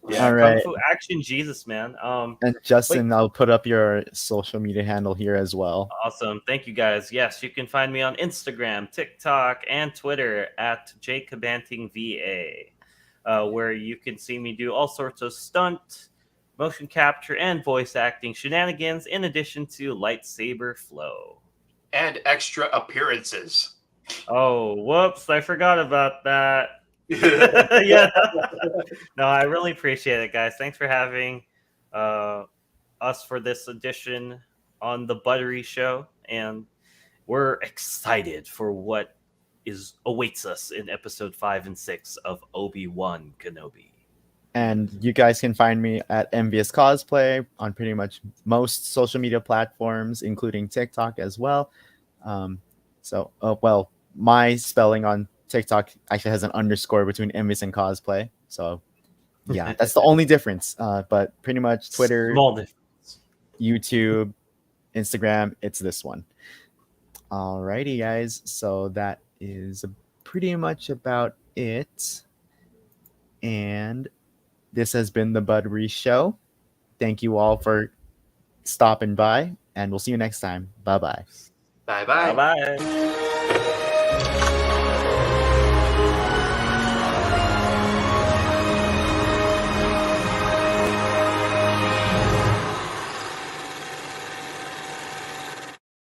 Yeah, All Kung right. Fu Action Jesus, man. And Justin, I'll put up your social media handle here as well. Awesome. Thank you, guys. Yes, you can find me on Instagram, TikTok, and Twitter at JCabantingVA, where you can see me do all sorts of stunt, motion capture, and voice acting shenanigans, in addition to lightsaber flow. And extra appearances. Oh, whoops. I forgot about that. Yeah. No, I really appreciate it, guys. Thanks for having us for this edition on the Buttery Show, and we're excited for what awaits us in episode 5 and 6 of Obi Wan Kenobi. And you guys can find me at Envious Cosplay on pretty much most social media platforms, including TikTok as well. My spelling on TikTok actually has an underscore between Envious and Cosplay. So yeah, that's the only difference. But pretty much Twitter, Small difference. YouTube, Instagram, it's this one. Alrighty, guys. So that is pretty much about it. And this has been the Buttery Show. Thank you all for stopping by, and we'll see you next time. Bye-bye. Bye-bye. Bye-bye.